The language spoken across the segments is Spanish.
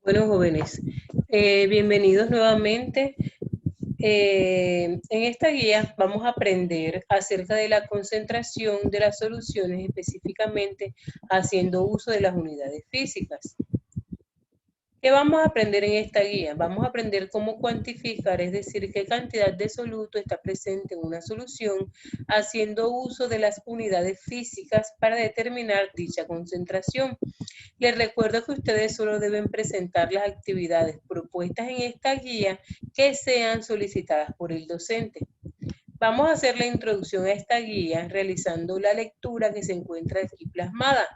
Bueno, jóvenes, bienvenidos nuevamente. En esta guía vamos a aprender acerca de la concentración de las soluciones, específicamente haciendo uso de las unidades físicas. ¿Qué vamos a aprender en esta guía? Vamos a aprender cómo cuantificar, es decir, qué cantidad de soluto está presente en una solución, haciendo uso de las unidades físicas para determinar dicha concentración. Les recuerdo que ustedes solo deben presentar las actividades propuestas en esta guía que sean solicitadas por el docente. Vamos a hacer la introducción a esta guía realizando la lectura que se encuentra aquí plasmada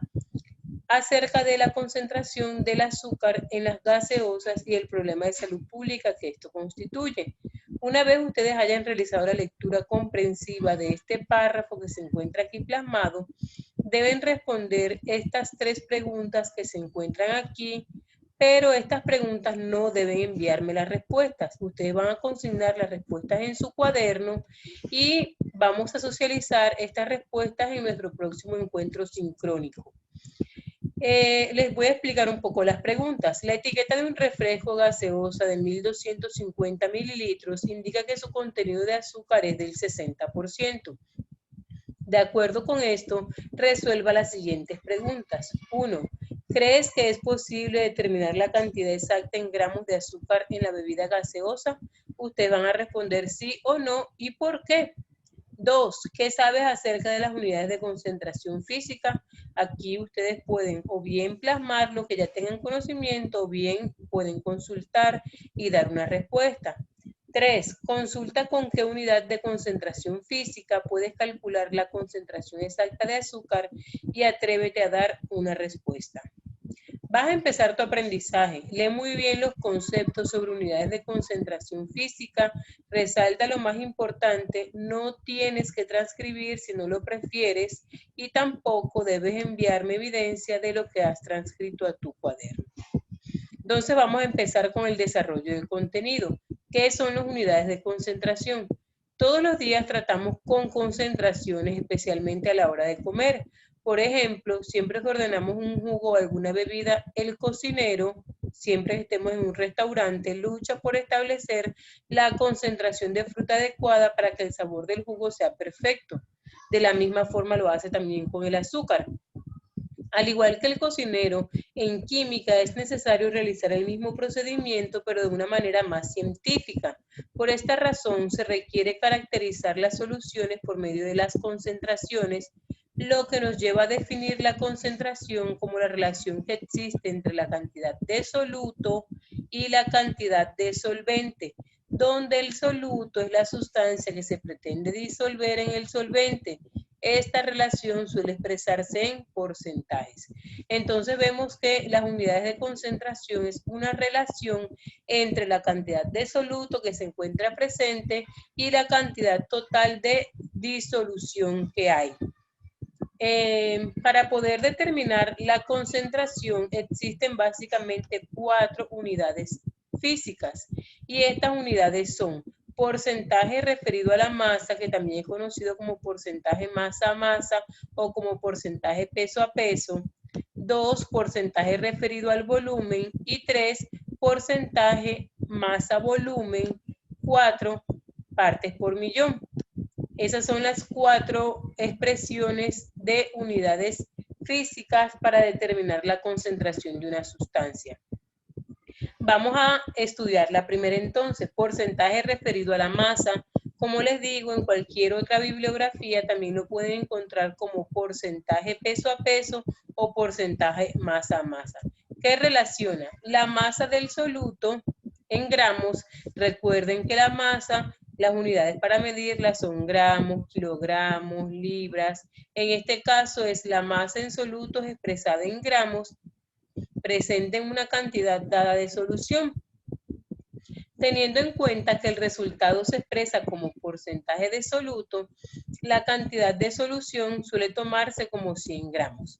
acerca de la concentración del azúcar en las gaseosas y el problema de salud pública que esto constituye. Una vez ustedes hayan realizado la lectura comprensiva de este párrafo que se encuentra aquí plasmado, deben responder estas tres preguntas que se encuentran aquí, pero estas preguntas no deben enviarme las respuestas. Ustedes van a consignar las respuestas en su cuaderno y vamos a socializar estas respuestas en nuestro próximo encuentro sincrónico. Les voy a explicar un poco las preguntas. La etiqueta de un refresco gaseosa de 1250 mililitros indica que su contenido de azúcar es del 60%. De acuerdo con esto, resuelva las siguientes preguntas. 1. ¿Crees que es posible determinar la cantidad exacta en gramos de azúcar en la bebida gaseosa? Ustedes van a responder sí o no y por qué. 2. ¿Qué sabes acerca de las unidades de concentración física? Aquí ustedes pueden o bien plasmar lo que ya tengan conocimiento o bien pueden consultar y dar una respuesta. 3. Consulta con qué unidad de concentración física puedes calcular la concentración exacta de azúcar y atrévete a dar una respuesta. Vas a empezar tu aprendizaje. Lee muy bien los conceptos sobre unidades de concentración física. Resalta lo más importante. No tienes que transcribir si no lo prefieres y tampoco debes enviarme evidencia de lo que has transcrito a tu cuaderno. Entonces vamos a empezar con el desarrollo del contenido. ¿Qué son las unidades de concentración? Todos los días tratamos con concentraciones, especialmente a la hora de comer. Por ejemplo, siempre que ordenamos un jugo o alguna bebida, el cocinero, siempre que estemos en un restaurante, lucha por establecer la concentración de fruta adecuada para que el sabor del jugo sea perfecto. De la misma forma lo hace también con el azúcar. Al igual que el cocinero, en química es necesario realizar el mismo procedimiento, pero de una manera más científica. Por esta razón, se requiere caracterizar las soluciones por medio de las concentraciones, lo que nos lleva a definir la concentración como la relación que existe entre la cantidad de soluto y la cantidad de solvente, donde el soluto es la sustancia que se pretende disolver en el solvente. Esta relación suele expresarse en porcentajes. Entonces vemos que las unidades de concentración es una relación entre la cantidad de soluto que se encuentra presente y la cantidad total de disolución que hay. Para poder determinar la concentración existen básicamente 4 unidades físicas y estas unidades son porcentaje referido a la masa, que también es conocido como porcentaje masa a masa o como porcentaje peso a peso. 2, porcentaje referido al volumen. Y 3, porcentaje masa-volumen. 4, partes por millón. Esas son las 4 expresiones de unidades físicas para determinar la concentración de una sustancia. Vamos a estudiar la primera entonces, porcentaje referido a la masa. Como les digo, en cualquier otra bibliografía también lo pueden encontrar como porcentaje peso a peso o porcentaje masa a masa. ¿Qué relaciona? La masa del soluto en gramos. Recuerden que la masa, las unidades para medirla son gramos, kilogramos, libras. En este caso es la masa en solutos expresada en gramos presente en una cantidad dada de solución. Teniendo en cuenta que el resultado se expresa como porcentaje de soluto, la cantidad de solución suele tomarse como 100 gramos.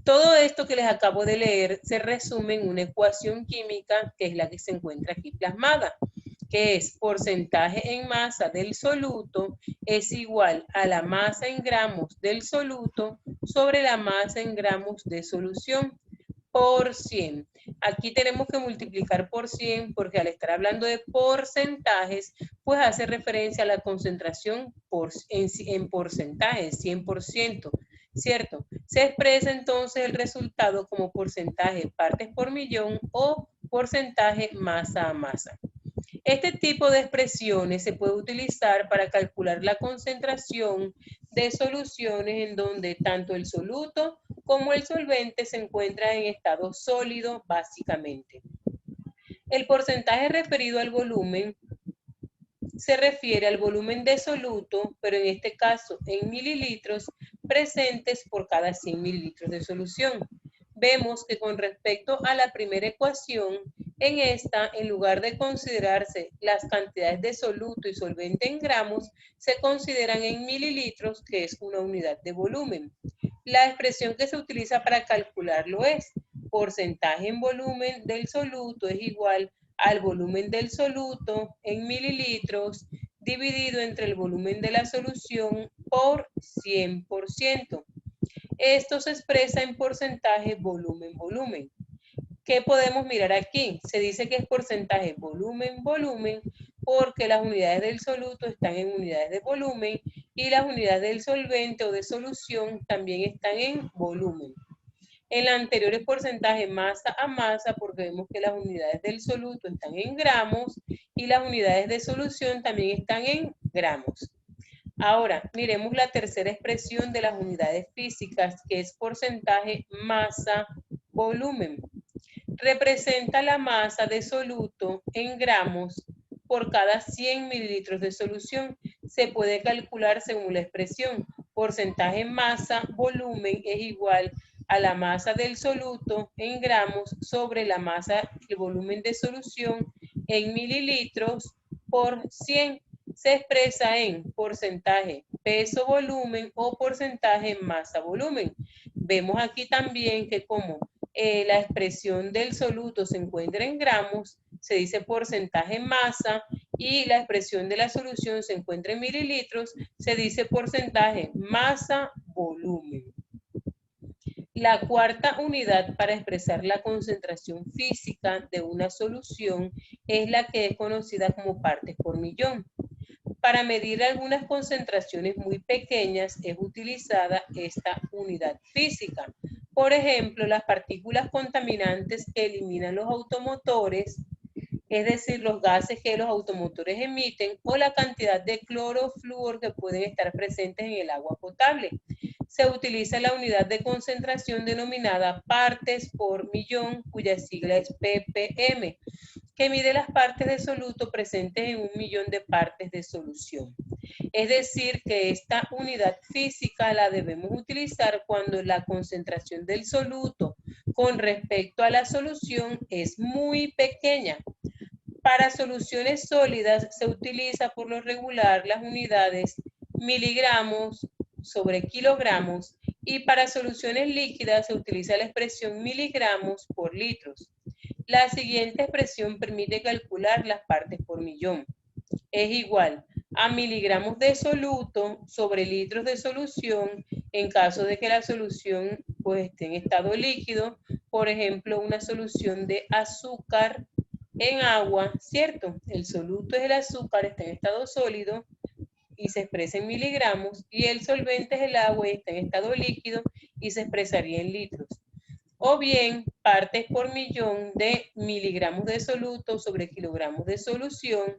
Todo esto que les acabo de leer se resume en una ecuación química que es la que se encuentra aquí plasmada, que es porcentaje en masa del soluto es igual a la masa en gramos del soluto sobre la masa en gramos de solución. por 100. Aquí tenemos que multiplicar por 100 porque al estar hablando de porcentajes, pues hace referencia a la concentración en porcentajes, 100%, ¿cierto? Se expresa entonces el resultado como porcentaje partes por millón o porcentaje masa a masa. Este tipo de expresiones se puede utilizar para calcular la concentración de soluciones en donde tanto el soluto como el solvente se encuentran en estado sólido básicamente. El porcentaje referido al volumen se refiere al volumen de soluto, pero en este caso en mililitros presentes por cada 100 mililitros de solución. Vemos que con respecto a la primera ecuación, en esta, en lugar de considerarse las cantidades de soluto y solvente en gramos, se consideran en mililitros, que es una unidad de volumen. La expresión que se utiliza para calcularlo es porcentaje en volumen del soluto es igual al volumen del soluto en mililitros dividido entre el volumen de la solución por 100%. Esto se expresa en porcentaje volumen-volumen. ¿Qué podemos mirar aquí? Se dice que es porcentaje volumen-volumen porque las unidades del soluto están en unidades de volumen y las unidades del solvente o de solución también están en volumen. En la anterior es porcentaje masa a masa porque vemos que las unidades del soluto están en gramos y las unidades de solución también están en gramos. Ahora, miremos la tercera expresión de las unidades físicas, que es porcentaje masa-volumen. Representa la masa de soluto en gramos por cada 100 mililitros de solución. Se puede calcular según la expresión. Porcentaje masa-volumen es igual a la masa del soluto en gramos sobre la masa, el volumen de solución en mililitros por 100. Se expresa en porcentaje peso-volumen o porcentaje masa-volumen. Vemos aquí también que como la expresión del soluto se encuentra en gramos, se dice porcentaje masa, y la expresión de la solución se encuentra en mililitros, se dice porcentaje masa-volumen. La cuarta unidad para expresar la concentración física de una solución es la que es conocida como partes por millón. Para medir algunas concentraciones muy pequeñas es utilizada esta unidad física. Por ejemplo, las partículas contaminantes que eliminan los automotores, es decir, los gases que los automotores emiten, o la cantidad de cloro o flúor que pueden estar presentes en el agua potable. Se utiliza la unidad de concentración denominada partes por millón, cuya sigla es ppm, que mide las partes de soluto presentes en 1 millón de partes de solución. Es decir, que esta unidad física la debemos utilizar cuando la concentración del soluto con respecto a la solución es muy pequeña. Para soluciones sólidas se utiliza por lo regular las unidades miligramos sobre kilogramos y para soluciones líquidas se utiliza la expresión miligramos por litros. La siguiente expresión permite calcular las partes por millón. Es igual a miligramos de soluto sobre litros de solución en caso de que la solución pues, esté en estado líquido. Por ejemplo, una solución de azúcar en agua, ¿cierto? El soluto es el azúcar, está en estado sólido y se expresa en miligramos, y el solvente es el agua y está en estado líquido y se expresaría en litros. O bien partes por millón de miligramos de soluto sobre kilogramos de solución.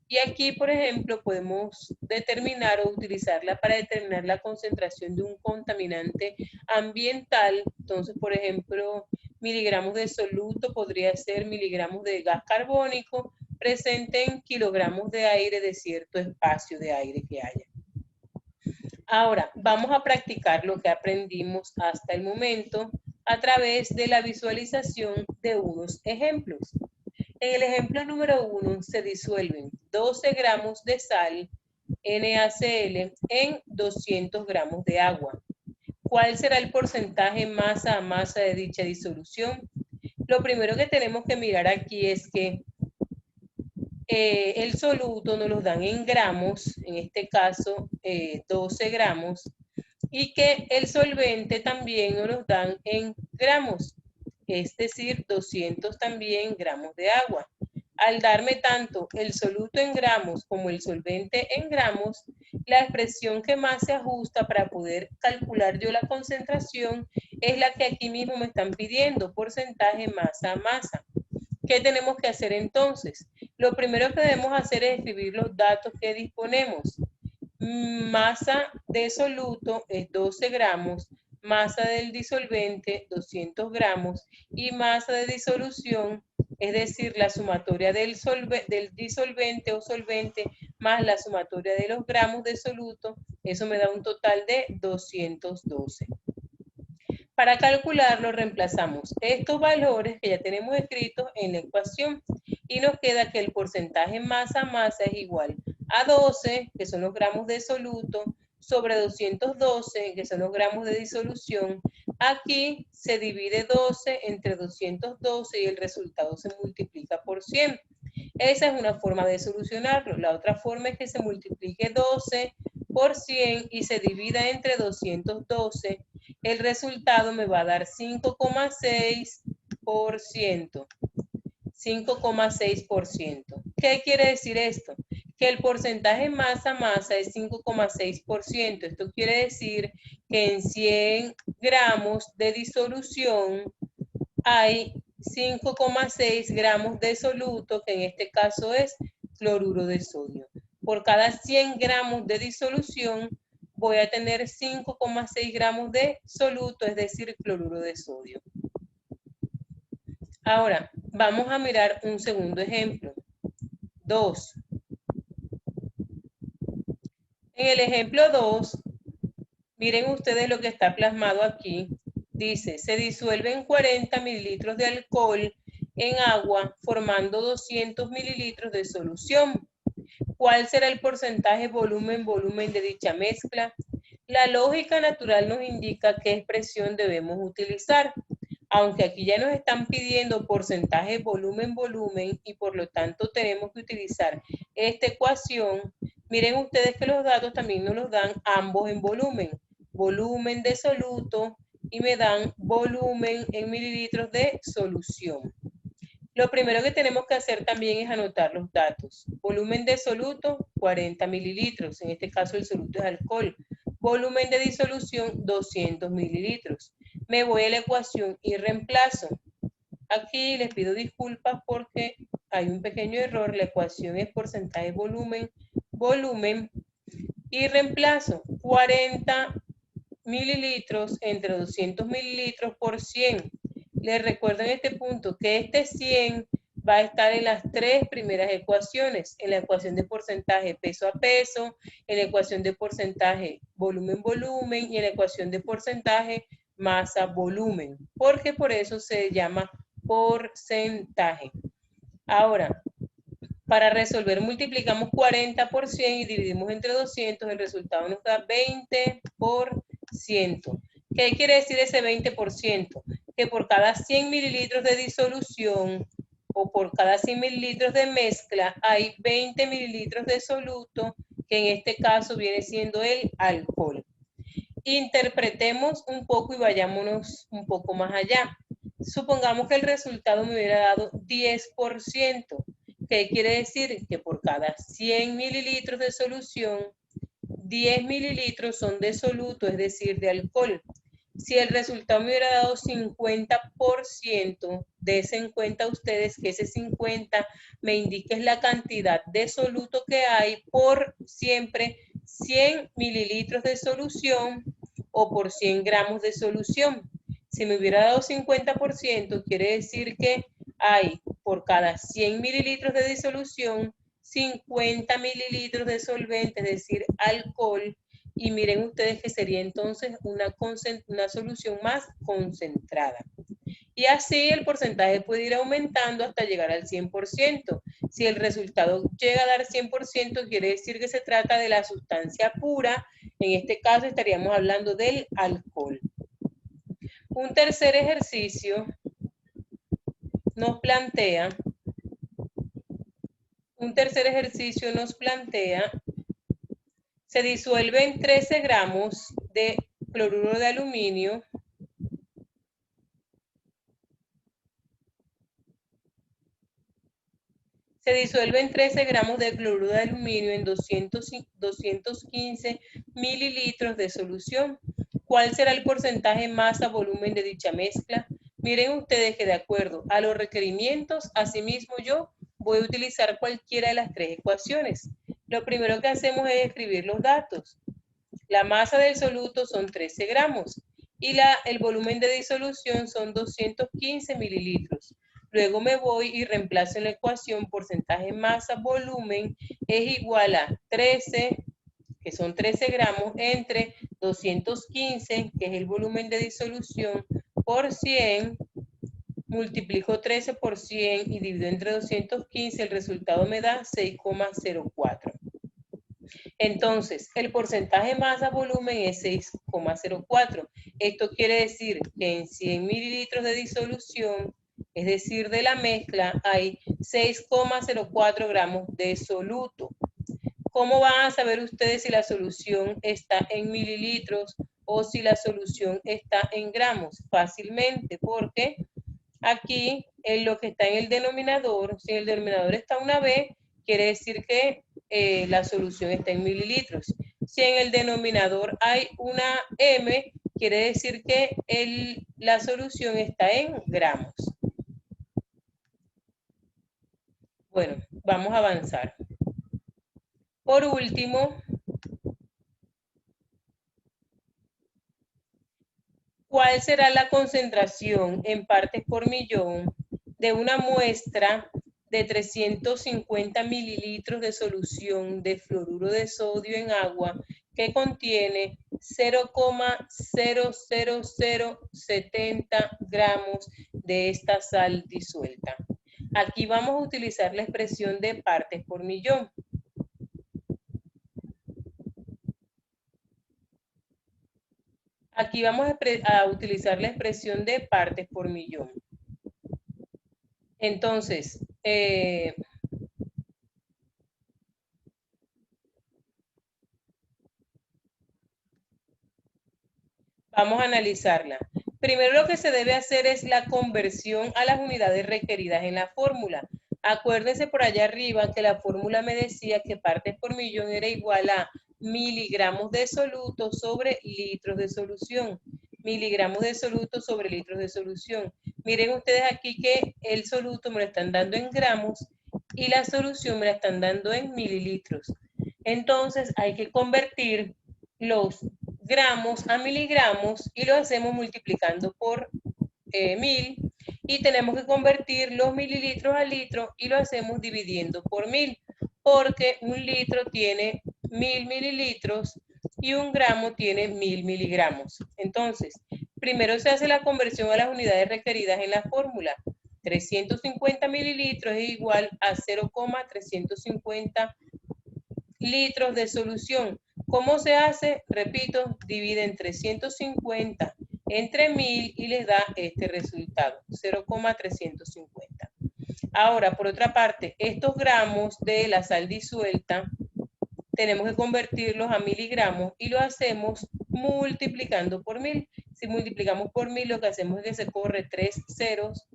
Y aquí, por ejemplo, podemos determinar o utilizarla para determinar la concentración de un contaminante ambiental. Entonces, por ejemplo, miligramos de soluto podría ser miligramos de gas carbónico presente en kilogramos de aire de cierto espacio de aire que haya. Ahora, vamos a practicar lo que aprendimos hasta el momento a través de la visualización de unos ejemplos. En el ejemplo número 1 se disuelven 12 gramos de sal NaCl en 200 gramos de agua. ¿Cuál será el porcentaje masa a masa de dicha disolución? Lo primero que tenemos que mirar aquí es que el soluto nos lo dan en gramos, en este caso 12 gramos, y que el solvente también nos lo dan en gramos. es decir, 200 también gramos de agua. Al darme tanto el soluto en gramos como el solvente en gramos, la expresión que más se ajusta para poder calcular yo la concentración es la que aquí mismo me están pidiendo, porcentaje masa a masa. ¿Qué tenemos que hacer entonces? Lo primero que debemos hacer es escribir los datos que disponemos. Masa de soluto es 12 gramos, masa del disolvente 200 gramos y masa de disolución, es decir, la sumatoria del disolvente o solvente más la sumatoria de los gramos de soluto, eso me da un total de 212. Para calcularlo reemplazamos estos valores que ya tenemos escritos en la ecuación y nos queda que el porcentaje masa a masa es igual a 12, que son los gramos de soluto, sobre 212, que son los gramos de disolución. Aquí se divide 12 entre 212 y el resultado se multiplica por 100. Esa es una forma de solucionarlo. La otra forma es que se multiplique 12 por 100 y se divida entre 212. El resultado me va a dar 5,6%. 5,6%. ¿Qué quiere decir esto? Que el porcentaje masa a masa es 5,6%. Esto quiere decir que en 100 gramos de disolución hay 5,6 gramos de soluto, que en este caso es cloruro de sodio. Por cada 100 gramos de disolución voy a tener 5,6 gramos de soluto, es decir, cloruro de sodio. Ahora, vamos a mirar un segundo ejemplo. 2. En el ejemplo 2, miren ustedes lo que está plasmado aquí. Dice, se disuelven 40 mililitros de alcohol en agua formando 200 mililitros de solución. ¿Cuál será el porcentaje volumen de dicha mezcla? La lógica natural nos indica qué expresión debemos utilizar. Aunque aquí ya nos están pidiendo porcentaje volumen y por lo tanto tenemos que utilizar esta ecuación, miren ustedes que los datos también nos los dan ambos en volumen. Volumen de soluto y me dan volumen en mililitros de solución. Lo primero que tenemos que hacer también es anotar los datos. Volumen de soluto, 40 mililitros. En este caso el soluto es alcohol. Volumen de disolución, 200 mililitros. Me voy a la ecuación y reemplazo. Aquí les pido disculpas porque hay un pequeño error. La ecuación es porcentaje volumen y reemplazo 40 mililitros entre 200 mililitros por 100. Les recuerdo en este punto que este 100 va a estar en las tres primeras ecuaciones, en la ecuación de porcentaje peso a peso, en la ecuación de porcentaje volumen y en la ecuación de porcentaje masa volumen, porque por eso se llama porcentaje. Ahora, para resolver multiplicamos 40 por 100 y dividimos entre 200, el resultado nos da 20%. ¿Qué quiere decir ese 20%? Que por cada 100 mililitros de disolución o por cada 100 mililitros de mezcla hay 20 mililitros de soluto, que en este caso viene siendo el alcohol. Interpretemos un poco y vayámonos un poco más allá. Supongamos que el resultado me hubiera dado 10%. ¿Qué quiere decir? Que por cada 100 mililitros de solución, 10 mililitros son de soluto, es decir, de alcohol. Si el resultado me hubiera dado 50%, dense en cuenta ustedes que ese 50 me indica es la cantidad de soluto que hay por siempre 100 mililitros de solución o por 100 gramos de solución. Si me hubiera dado 50%, quiere decir que hay por cada 100 mililitros de disolución 50 mililitros de solvente, es decir, alcohol, y miren ustedes que sería entonces una solución más concentrada. Y así el porcentaje puede ir aumentando hasta llegar al 100%. Si el resultado llega a dar 100%, quiere decir que se trata de la sustancia pura. En este caso estaríamos hablando del alcohol. Un tercer ejercicio nos plantea se disuelven 13 gramos de cloruro de aluminio Se disuelven 13 gramos de cloruro de aluminio en 215 mililitros de solución. ¿Cuál será el porcentaje masa-volumen de dicha mezcla? Miren ustedes que de acuerdo a los requerimientos, asimismo yo voy a utilizar cualquiera de las tres ecuaciones. Lo primero que hacemos es escribir los datos. La masa del soluto son 13 gramos y el volumen de disolución son 215 mililitros. Luego me voy y reemplazo en la ecuación porcentaje masa-volumen es igual a 13, que son 13 gramos, entre 215, que es el volumen de disolución, por 100, multiplico 13 por 100 y divido entre 215, el resultado me da 6,04. Entonces, el porcentaje masa-volumen es 6,04. Esto quiere decir que en 100 mililitros de disolución, es decir, de la mezcla, hay 6,04 gramos de soluto. ¿Cómo van a saber ustedes si la solución está en mililitros o si la solución está en gramos? Fácilmente, porque aquí en lo que está en el denominador, si en el denominador está una B, quiere decir que la solución está en mililitros. Si en el denominador hay una M, quiere decir que la solución está en gramos. Bueno, vamos a avanzar. Por último, ¿cuál será la concentración en partes por millón de una muestra de 350 mililitros de solución de fluoruro de sodio en agua que contiene 0,00070 gramos de esta sal disuelta? Aquí vamos a utilizar la expresión de partes por millón. Aquí vamos a utilizar la expresión de partes por millón. Entonces, vamos a analizarla. Primero lo que se debe hacer es la conversión a las unidades requeridas en la fórmula. Acuérdense por allá arriba que la fórmula me decía que partes por millón era igual a miligramos de soluto sobre litros de solución. Miligramos de soluto sobre litros de solución. Miren ustedes aquí que el soluto me lo están dando en gramos y la solución me la están dando en mililitros. Entonces hay que convertir los gramos a miligramos y lo hacemos multiplicando por 1000 y tenemos que convertir los mililitros a litro y lo hacemos dividiendo por 1000 porque un litro tiene 1000 mililitros y un gramo tiene 1000 miligramos. Entonces, primero se hace la conversión a las unidades requeridas en la fórmula. 350 mililitros es igual a 0,350 litros de solución. ¿Cómo se hace? Repito, dividen 350 entre 1000 y les da este resultado, 0,350. Ahora, por otra parte, estos gramos de la sal disuelta tenemos que convertirlos a miligramos y lo hacemos multiplicando por 1000. Si multiplicamos por 1000, lo que hacemos es que se corre 3 ceros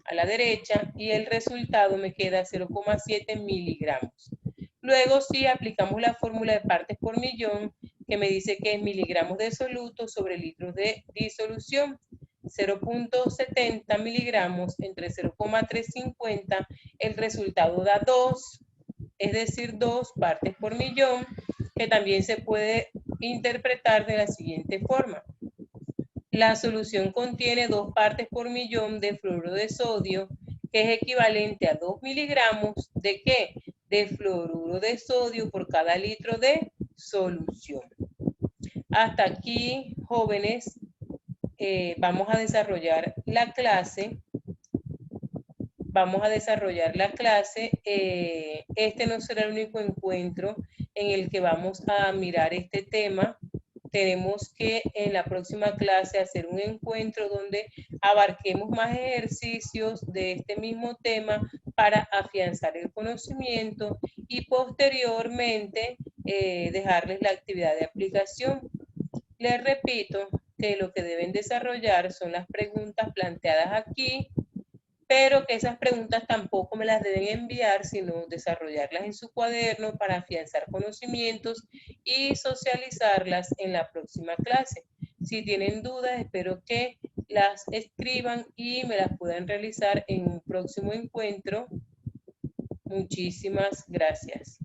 a la derecha y el resultado me queda 0,7 miligramos. Luego sí aplicamos la fórmula de partes por millón que me dice que es miligramos de soluto sobre litros de disolución. 0,70 miligramos entre 0,350, el resultado da 2, es decir, 2 partes por millón, que también se puede interpretar de la siguiente forma. La solución contiene 2 partes por millón de fluoruro de sodio, que es equivalente a 2 miligramos ¿de qué? De fluoruro de sodio por cada litro de solución. Hasta aquí, jóvenes, vamos a desarrollar la clase. Este no será el único encuentro en el que vamos a mirar este tema. Tenemos que en la próxima clase hacer un encuentro donde abarquemos más ejercicios de este mismo tema para afianzar el conocimiento y posteriormente dejarles la actividad de aplicación. Les repito que lo que deben desarrollar son las preguntas planteadas aquí pero que esas preguntas tampoco me las deben enviar, sino desarrollarlas en su cuaderno para afianzar conocimientos y socializarlas en la próxima clase. Si tienen dudas, espero que las escriban y me las puedan realizar en un próximo encuentro. Muchísimas gracias.